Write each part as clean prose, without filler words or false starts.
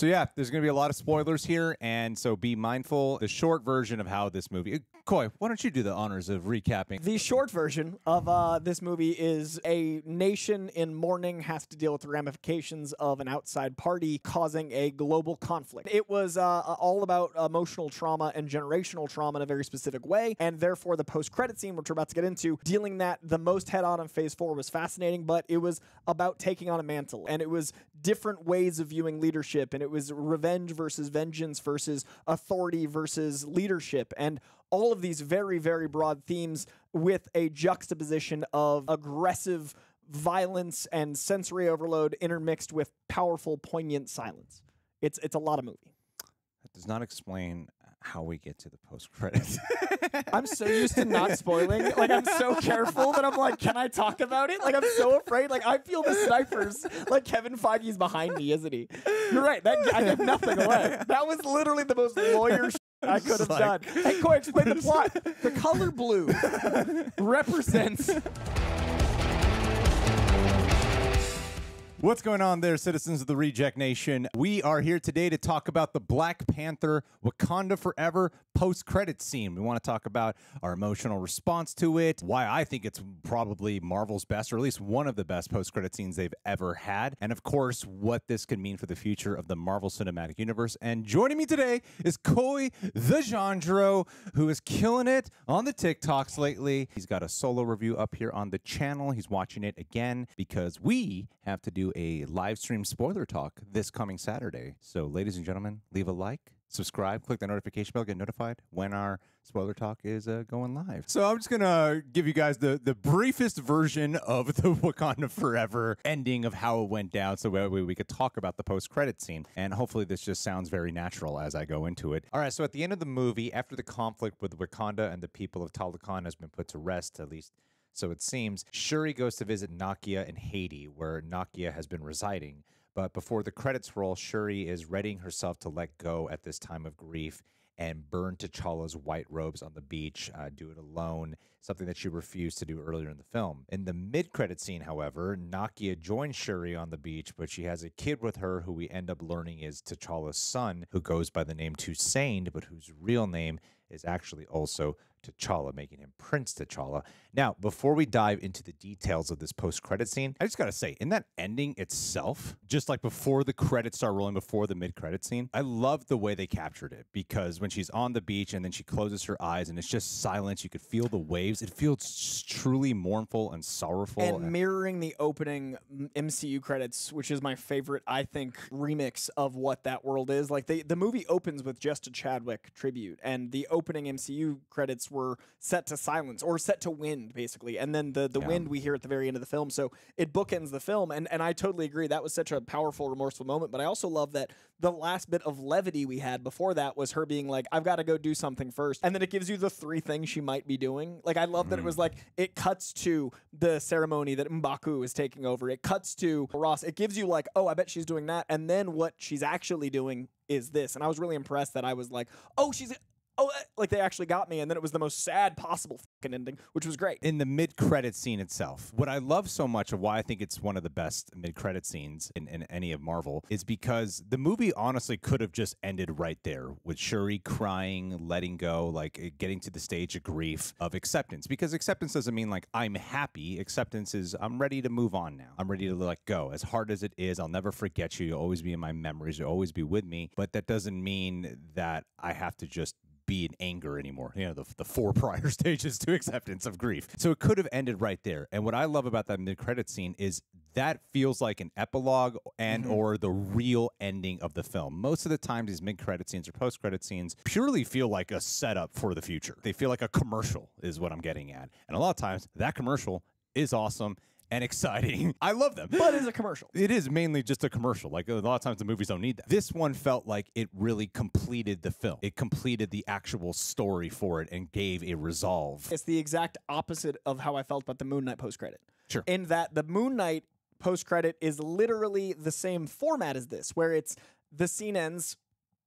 So yeah, there's going to be a lot of spoilers here, and so be mindful. The short version of how this movie... Coy, why don't you do the honors of recapping? The short version of this movie is a nation in mourning has to deal with the ramifications of an outside party causing a global conflict. It was all about emotional trauma and generational trauma in a very specific way, and therefore the post-credit scene, which we're about to get into, dealing that the most head-on in Phase 4 was fascinating, but it was about taking on a mantle, and it was different ways of viewing leadership, and it was revenge versus vengeance versus authority versus leadership, and all of these very, very broad themes with a juxtaposition of aggressive violence and sensory overload intermixed with powerful, poignant silence. It's a lot of movie. That does not explain how we get to the post-credits. I'm so used to not spoiling. Like, I'm so careful that I'm like, can I talk about it? Like, I'm so afraid. Like, I feel the snipers. Like, Kevin Feige's behind me, isn't he? You're right. I give nothing away. That was literally the most lawyer I could have done. Hey, Coy, explain the plot. The color blue represents... What's going on there, citizens of the Reject Nation? We are here today to talk about the Black Panther Wakanda Forever post-credit scene. We want to talk about our emotional response to it, why I think it's probably Marvel's best, or at least one of the best post-credit scenes they've ever had, and of course, what this could mean for the future of the Marvel Cinematic Universe. And joining me today is Coy the Jandro, who is killing it on the TikToks lately. He's got a solo review up here on the channel. He's watching it again because we have to do a live stream spoiler talk this coming Saturday. So ladies and gentlemen, leave a like, subscribe, click the notification bell, get notified when our spoiler talk is going live. So I'm just gonna give you guys the briefest version of the Wakanda Forever ending of how it went down, so we could talk about the post-credit scene, and hopefully this just sounds very natural as I go into it. All right, so at the end of the movie, after the conflict with Wakanda and the people of Talokan has been put to rest, at least so it seems, Shuri goes to visit Nakia in Haiti, where Nakia has been residing. But before the credits roll, Shuri is readying herself to let go at this time of grief and burn T'Challa's white robes on the beach, do it alone, something that she refused to do earlier in the film. In the mid-credit scene, however, Nakia joins Shuri on the beach, but she has a kid with her who we end up learning is T'Challa's son, who goes by the name Toussaint, but whose real name is actually also T'Challa, making him Prince T'Challa. Now, before we dive into the details of this post-credit scene, I just gotta say, in that ending itself, just like before the credits start rolling, before the mid-credit scene, I love the way they captured it, because when she's on the beach and then she closes her eyes and it's just silence, you could feel the waves. It feels truly mournful and sorrowful. And mirroring the opening MCU credits, which is my favorite, I think, remix of what that world is. Like, the movie opens with just a Chadwick tribute, and the opening MCU credits were set to silence, or set to wind, basically. And then the wind we hear at the very end of the film. So it bookends the film. And I totally agree. That was such a powerful, remorseful moment. But I also love that the last bit of levity we had before that was her being like, I've got to go do something first. And then it gives you the 3 things she might be doing. Like, I love that it was like, it cuts to the ceremony that M'Baku is taking over. It cuts to Ross. It gives you like, oh, I bet she's doing that. And then what she's actually doing is this. And I was really impressed that I was like, oh, like they actually got me, and then it was the most sad possible fucking ending, which was great. In the mid-credit scene itself, what I love so much of why I think it's one of the best mid-credit scenes in any of Marvel is because the movie honestly could have just ended right there with Shuri crying, letting go, like getting to the stage of grief, of acceptance. Because acceptance doesn't mean like I'm happy. Acceptance is I'm ready to move on now. I'm ready to let go. As hard as it is, I'll never forget you. You'll always be in my memories. You'll always be with me. But that doesn't mean that I have to just be in anger anymore. You know, the 4 prior stages to acceptance of grief. So it could have ended right there. And what I love about that mid-credit scene is that feels like an epilogue and or the real ending of the film. Most of the time, these mid-credit scenes or post-credit scenes purely feel like a setup for the future. They feel like a commercial is what I'm getting at. And a lot of times, that commercial is awesome and exciting. I love them. But it's a commercial. It is mainly just a commercial. Like, a lot of times the movies don't need that. This one felt like it really completed the film. It completed the actual story for it and gave a resolve. It's the exact opposite of how I felt about the Moon Knight post-credit. Sure. In that the Moon Knight post-credit is literally the same format as this, where it's the scene ends,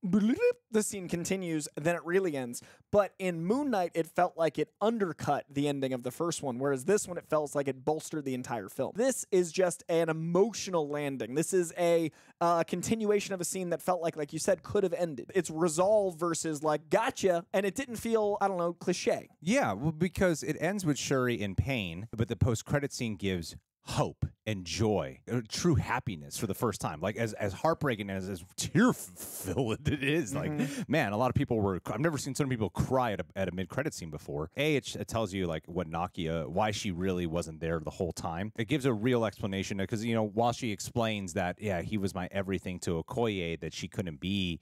the scene continues, then it really ends. But in Moon Knight, it felt like it undercut the ending of the first one, whereas this one, it felt like it bolstered the entire film. This is just an emotional landing. This is a continuation of a scene that felt like you said, could have ended. It's resolve versus like, gotcha, and it didn't feel, I don't know, cliche. Yeah, well, because it ends with Shuri in pain, but the post-credit scene gives hope and joy, true happiness for the first time. Like as heartbreaking as tear-filled it is. Like, man, a lot of people were. I've never seen so many people cry at a mid-credit scene before. It tells you like what Nakia, why she really wasn't there the whole time. It gives a real explanation because while she explains that he was my everything to Okoye, that she couldn't be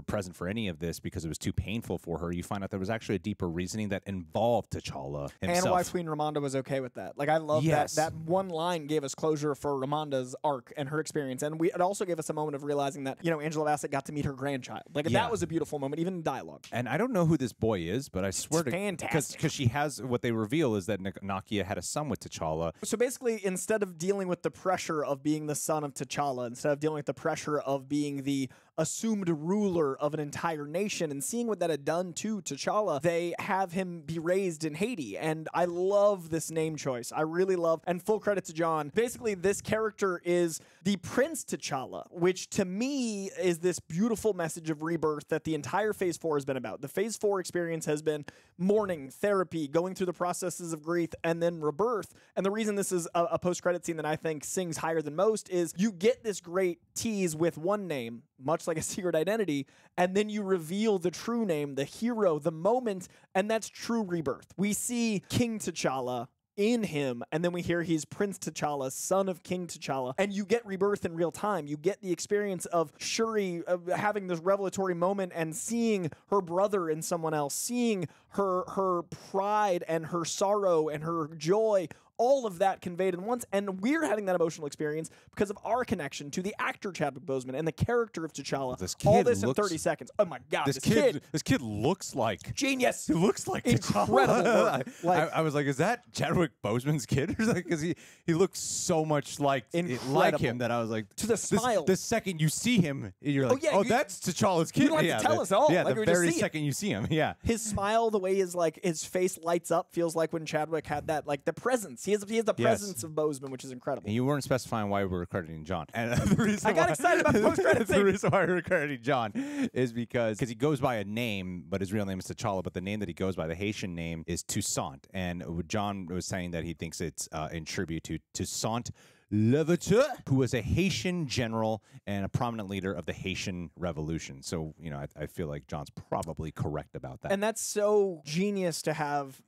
present for any of this because it was too painful for her, you find out there was actually a deeper reasoning that involved T'Challa himself. And why Queen Ramonda was okay with that. Like, I love that one line gave us closure for Ramonda's arc and her experience. And it also gave us a moment of realizing that, Angela Bassett got to meet her grandchild. Like, that was a beautiful moment, even in dialogue. And I don't know who this boy is, but I swear it's fantastic. Because she has, what they reveal is that Nakia had a son with T'Challa. So basically, instead of dealing with the pressure of being the son of T'Challa, instead of dealing with the pressure of being the assumed ruler of an entire nation and seeing what that had done to T'Challa, they have him be raised in Haiti. And I love this name choice. I really love, and full credit to John. Basically, this character is the Prince T'Challa, which to me is this beautiful message of rebirth that the entire Phase 4 has been about. The Phase 4 experience has been mourning, therapy, going through the processes of grief, and then rebirth. And the reason this is a post-credit scene that I think sings higher than most is you get this great tease with one name, much like a secret identity, and then you reveal the true name, the hero, the moment, and that's true rebirth. We see King T'Challa in him, and then we hear he's Prince T'Challa, son of King T'Challa, and you get rebirth in real time. You get the experience of Shuri having this revelatory moment and seeing her brother in someone else, seeing her pride and her sorrow and her joy, all of that conveyed in once, and we're having that emotional experience because of our connection to the actor Chadwick Boseman and the character of T'Challa. All this in 30 seconds. Oh my God, this kid looks like genius. He looks like incredible. I was like, is that Chadwick Boseman's kid? Because he looks so much like him that I was like, to the smile. The second you see him, you're like, that's T'Challa's kid. You don't have to tell us all. Yeah, like the very second you see him. Yeah, his smile, the way his face lights up, feels like when Chadwick had that, like the presence. He has the presence of Boseman, which is incredible. And you weren't specifying why we were crediting John. And the reason I got excited about the post-credit scene. The reason why we're crediting John is because he goes by a name, but his real name is T'Challa, but the name that he goes by, the Haitian name, is Toussaint. And John was saying that he thinks it's in tribute to Toussaint Louverture, who was a Haitian general and a prominent leader of the Haitian Revolution. So, I feel like John's probably correct about that. And that's so genius to have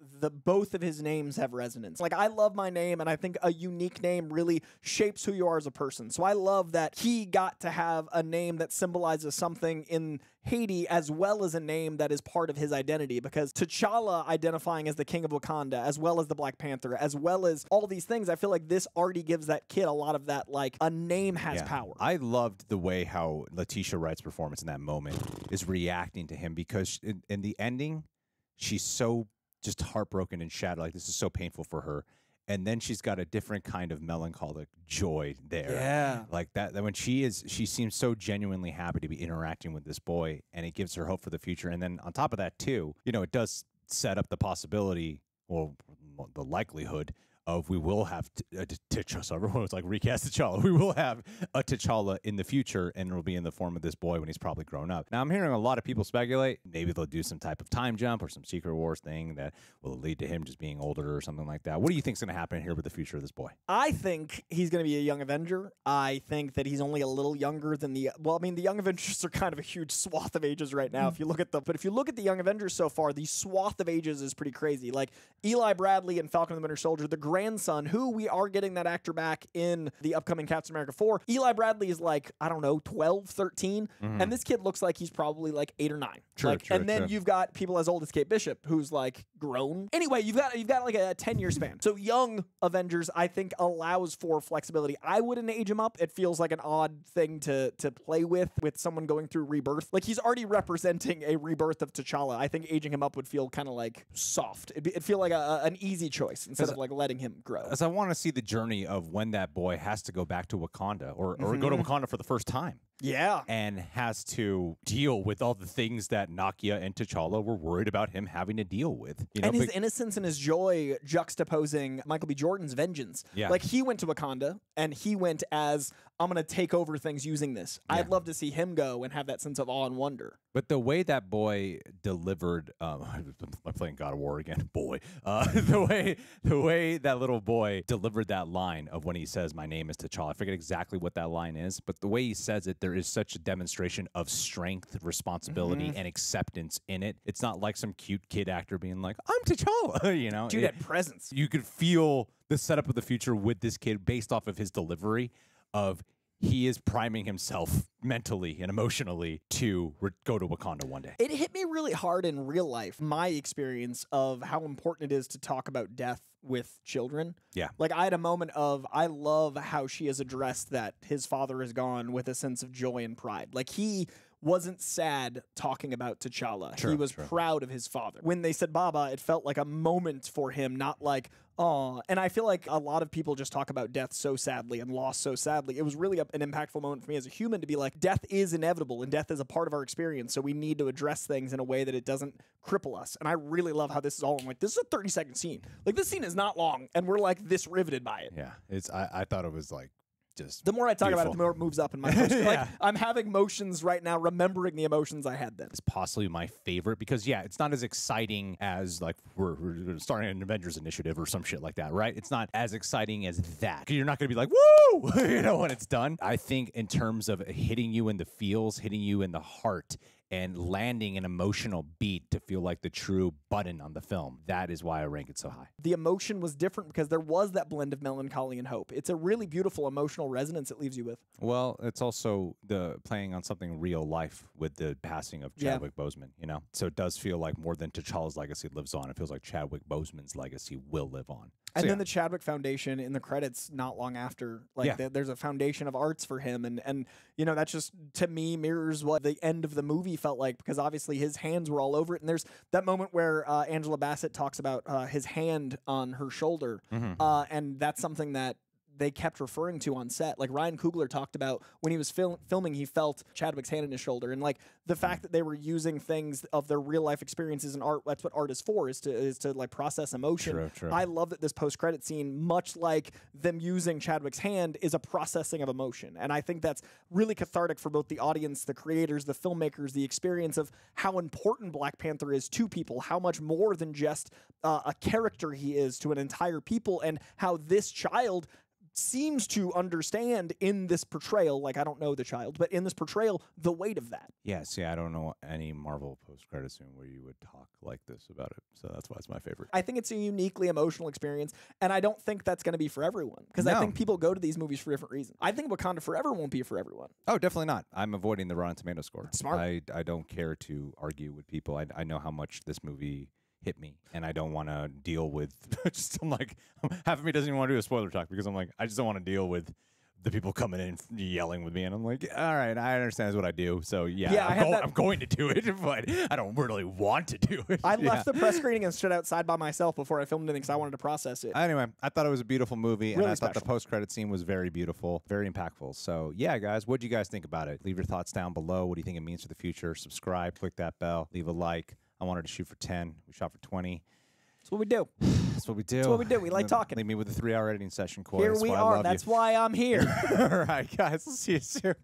both of his names have resonance. Like, I love my name, and I think a unique name really shapes who you are as a person. So I love that he got to have a name that symbolizes something in Haiti as well as a name that is part of his identity, because T'Challa identifying as the King of Wakanda, as well as the Black Panther, as well as all these things, I feel like this already gives that kid a lot of that, like, a name has power. I loved the way how Letitia Wright's performance in that moment is reacting to him, because in the ending, she's so just heartbroken and shattered, like this is so painful for her. And then she's got a different kind of melancholic joy there. Yeah. Like that when she seems so genuinely happy to be interacting with this boy, and it gives her hope for the future. And then on top of that too, it does set up the possibility, or the likelihood of we will have T'Challa. So everyone was like, recast T'Challa. We will have a T'Challa in the future, and it'll be in the form of this boy when he's probably grown up. Now, I'm hearing a lot of people speculate maybe they'll do some type of time jump or some Secret Wars thing that will lead to him just being older or something like that. What do you think is going to happen here with the future of this boy? I think he's going to be a young Avenger. I think that he's only a little younger than the Young Avengers are kind of a huge swath of ages right now. If you look at the Young Avengers so far, the swath of ages is pretty crazy. Like Eli Bradley and Falcon and the Winter Soldier, the grandson, who we are getting that actor back in the upcoming Captain America 4. Eli Bradley is like, I don't know, 12, 13. And this kid looks like he's probably like 8 or 9. And then you've got people as old as Kate Bishop, who's like grown. Anyway, you've got like a 10-year span. So young Avengers, I think, allows for flexibility. I wouldn't age him up. It feels like an odd thing to play with someone going through rebirth. Like, he's already representing a rebirth of T'Challa. I think aging him up would feel kind of like soft. It'd feel like an easy choice instead of like letting him grow. As I want to see the journey of when that boy has to go back to Wakanda or go to Wakanda for the first time. Yeah. and has to deal with all the things that Nakia and T'Challa were worried about him having to deal with. You know, And his innocence and his joy juxtaposing Michael B. Jordan's vengeance. Yeah. Like, he went to Wakanda, and he went as, I'm going to take over things using this. I'd love to see him go and have that sense of awe and wonder. But the way that boy delivered, I'm playing God of War again, boy. The way that little boy delivered that line of when he says, "My name is T'Challa." I forget exactly what that line is, but the way he says it, there is such a demonstration of strength, responsibility, and acceptance in it. It's not like some cute kid actor being like, "I'm T'Challa," you know. Dude, that presence. You could feel the setup of the future with this kid based off of his delivery of. He is priming himself mentally and emotionally to go to Wakanda one day. It hit me really hard in real life, my experience of how important it is to talk about death with children. Yeah. Like, I had a moment of, I love how she has addressed that his father is gone with a sense of joy and pride. Like, he wasn't sad talking about T'Challa. True, he was true. proud of his father. When they said Baba, it felt like a moment for him, not like, oh. And I feel like a lot of people just talk about death so sadly and loss so sadly. It was really an impactful moment for me as a human to be like, death is inevitable and death is a part of our experience. So we need to address things in a way that it doesn't cripple us. And I really love how this is all. I'm like, this is a 30-second scene. Like, this scene is not long, and we're like this riveted by it. Yeah. I thought it was like just The more I talk about it, beautiful. the more it moves up in my emotions. Yeah. Like, I'm having emotions right now, remembering the emotions I had then. It's possibly my favorite because it's not as exciting as like we're starting an Avengers initiative or some shit like that, right? It's not as exciting as that. 'Cause you're not going to be like, woo, you know, when it's done. I think in terms of hitting you in the feels, hitting you in the heart, and landing an emotional beat to feel like the true button on the film. That is why I rank it so high. The emotion was different because there was that blend of melancholy and hope. It's a really beautiful emotional resonance it leaves you with. Well, it's also the playing on something real life with the passing of Yeah. Chadwick Boseman, you know? So it does feel like more than T'Challa's legacy lives on. It feels like Chadwick Boseman's legacy will live on. And So, then the Chadwick Foundation in the credits not long after, like there's a foundation of arts for him. And you know, that just, to me, mirrors what the end of the movie felt like, because obviously his hands were all over it. And there's that moment where Angela Bassett talks about his hand on her shoulder. And that's something that they kept referring to on set. Like, Ryan Coogler talked about when he was filming, he felt Chadwick's hand in his shoulder. And like the fact that they were using things of their real life experiences in art, that's what art is for, is to like process emotion. True. I love that this post-credit scene, much like them using Chadwick's hand, is a processing of emotion. And I think that's really cathartic for both the audience, the creators, the filmmakers, the experience of how important Black Panther is to people, how much more than just a character he is to an entire people, and how this child seems to understand in this portrayal, like, I don't know the child, but in this portrayal, the weight of that. Yeah, see, I don't know any Marvel post-credit scene where you would talk like this about it, so that's why it's my favorite. I think it's a uniquely emotional experience, and I don't think that's going to be for everyone, because I No. think people go to these movies for different reasons. I think Wakanda Forever won't be for everyone. Oh, definitely not. I'm avoiding the Rotten Tomato score. Smart. I don't care to argue with people. I know how much this movie hit me, and I don't want to deal with I'm like, half of me doesn't even want to do a spoiler talk because I'm like, I just don't want to deal with the people coming in yelling with me, and I'm like, all right, I understand that's what I do, so I'm going to do it, but I don't really want to do it. I left the press screening and stood outside by myself before I filmed anything because I wanted to process it. Anyway, I thought it was a beautiful movie, and Really I thought the special. post-credit scene was very beautiful, very impactful. So, yeah, guys, what do you guys think about it? Leave your thoughts down below. What do you think it means for the future? Subscribe, click that bell, leave a like. I wanted to shoot for 10. We shot for 20. That's what we do. That's what we do. That's what we do. We like talking. Leave me with a 3-hour editing session, Corey. Here That's we why I are. love That's you. why I'm here. All right, guys. We'll see you soon.